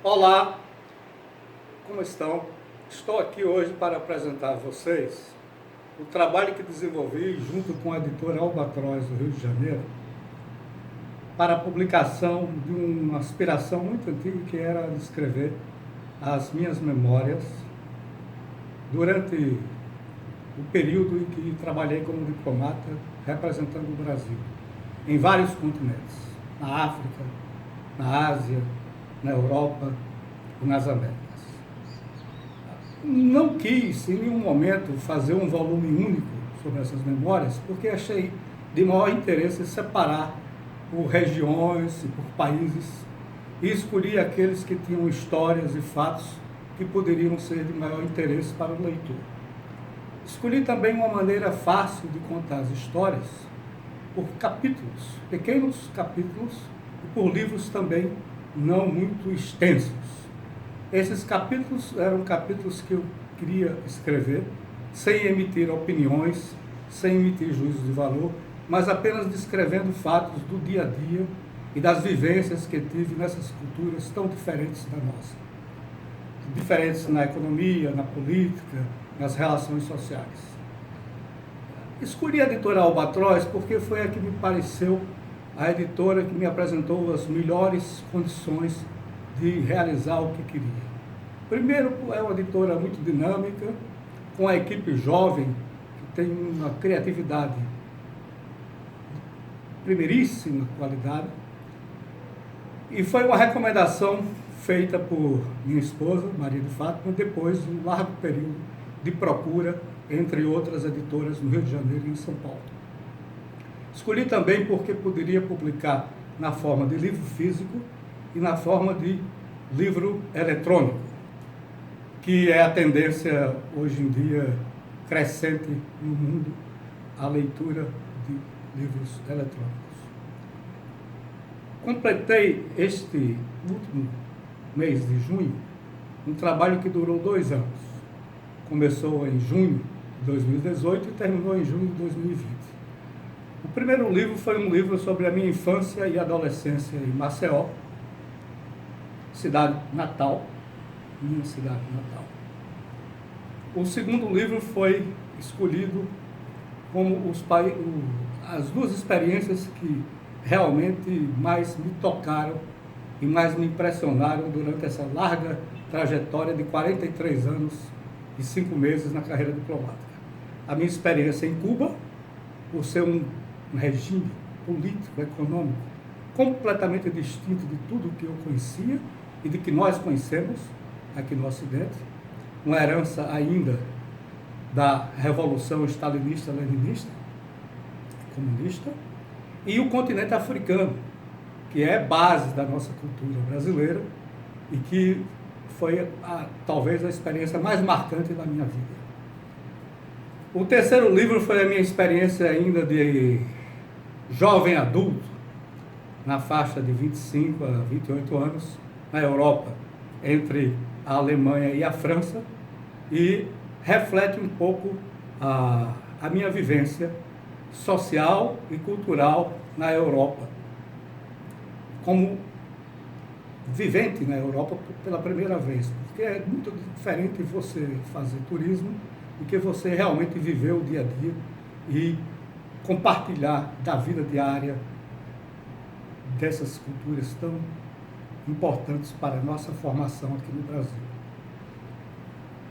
Olá, como estão? Estou aqui hoje para apresentar a vocês o trabalho que desenvolvi junto com a editora Albatroz do Rio de Janeiro para a publicação de uma aspiração muito antiga que era escrever as minhas memórias durante o período em que trabalhei como diplomata representando o Brasil em vários continentes, na África, na Ásia, na Europa e nas Américas. Não quis, em nenhum momento, fazer um volume único sobre essas memórias, porque achei de maior interesse separar por regiões e por países e escolhi aqueles que tinham histórias e fatos que poderiam ser de maior interesse para o leitor. Escolhi também uma maneira fácil de contar as histórias por capítulos, pequenos capítulos, e por livros também não muito extensos. Esses capítulos eram capítulos que eu queria escrever sem emitir opiniões, sem emitir juízos de valor, mas apenas descrevendo fatos do dia a dia e das vivências que tive nessas culturas tão diferentes da nossa. Diferentes na economia, na política, nas relações sociais. Escolhi a editora Albatroz porque foi a que me pareceu a editora que me apresentou as melhores condições de realizar o que queria. Primeiro, é uma editora muito dinâmica, com uma equipe jovem, que tem uma criatividade de primeiríssima qualidade, e foi uma recomendação feita por minha esposa, Maria de Fátima, depois de um largo período de procura entre outras editoras no Rio de Janeiro e em São Paulo. Escolhi também porque poderia publicar na forma de livro físico e na forma de livro eletrônico, que é a tendência hoje em dia crescente no mundo, a leitura de livros eletrônicos. Completei este último mês de junho um trabalho que durou 2 anos. Começou em junho de 2018 e terminou em junho de 2020. O primeiro livro foi um livro sobre a minha infância e adolescência em Maceió, cidade natal, minha cidade natal. O segundo livro foi escolhido como as 2 experiências que realmente mais me tocaram e mais me impressionaram durante essa larga trajetória de 43 anos e 5 meses na carreira diplomática. A minha experiência em Cuba, por ser um regime político, econômico, completamente distinto de tudo que eu conhecia e de que nós conhecemos aqui no Ocidente, uma herança ainda da Revolução Stalinista-Leninista, comunista, e o continente africano, que é base da nossa cultura brasileira e que foi talvez a experiência mais marcante da minha vida. O terceiro livro foi a minha experiência ainda de jovem adulto, na faixa de 25 a 28 anos, na Europa, entre a Alemanha e a França, e reflete um pouco a minha vivência social e cultural na Europa, como vivente na Europa pela primeira vez, porque é muito diferente você fazer turismo do que você realmente viver o dia a dia e compartilhar da vida diária dessas culturas tão importantes para a nossa formação aqui no Brasil.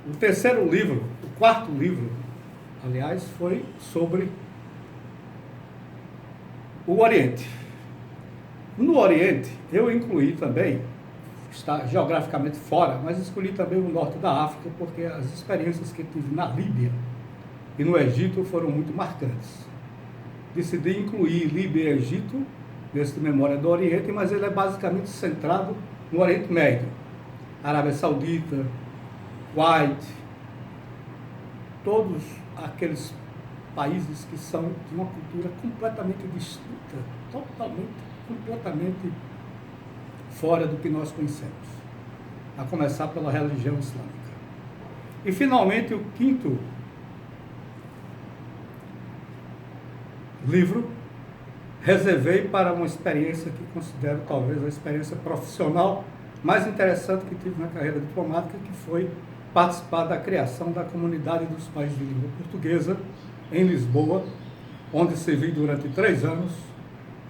O terceiro livro, o quarto livro, aliás, foi sobre o Oriente. No Oriente, eu incluí também, está geograficamente fora, mas escolhi também o norte da África, porque as experiências que tive na Líbia e no Egito foram muito marcantes. Decidi incluir Líbia e Egito nesse Memória do Oriente, mas ele é basicamente centrado no Oriente Médio, Arábia Saudita, Kuwait, todos aqueles países que são de uma cultura completamente distinta, completamente fora do que nós conhecemos, a começar pela religião islâmica. E, finalmente, o quinto livro reservei para uma experiência que considero talvez a experiência profissional mais interessante que tive na carreira diplomática, que foi participar da criação da Comunidade dos Países de Língua Portuguesa, em Lisboa, onde servi durante 3 anos,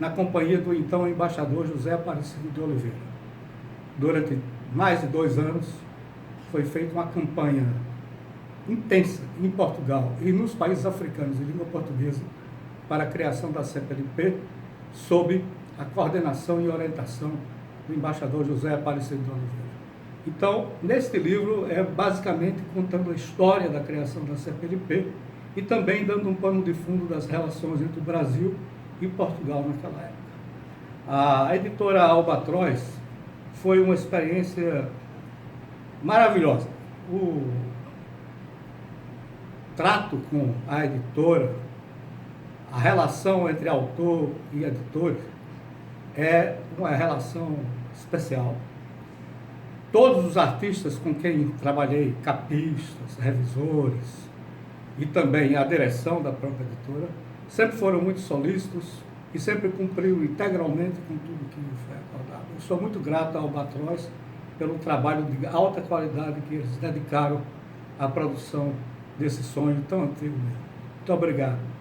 na companhia do então embaixador José Aparecido de Oliveira. Durante mais de 2 anos, foi feita uma campanha intensa em Portugal e nos países africanos de língua portuguesa para a criação da CPLP, sob a coordenação e orientação do embaixador José Aparecido de Oliveira. Então, neste livro é basicamente contando a história da criação da CPLP e também dando um pano de fundo das relações entre o Brasil e Portugal naquela época. A editora Albatroz foi uma experiência maravilhosa. O trato com a editora, a relação entre autor e editor é uma relação especial. Todos os artistas com quem trabalhei, capistas, revisores e também a direção da própria editora, sempre foram muito solícitos e sempre cumpriram integralmente com tudo que foi acordado. Eu sou muito grato ao Albatroz pelo trabalho de alta qualidade que eles dedicaram à produção desse sonho tão antigo mesmo. Muito obrigado.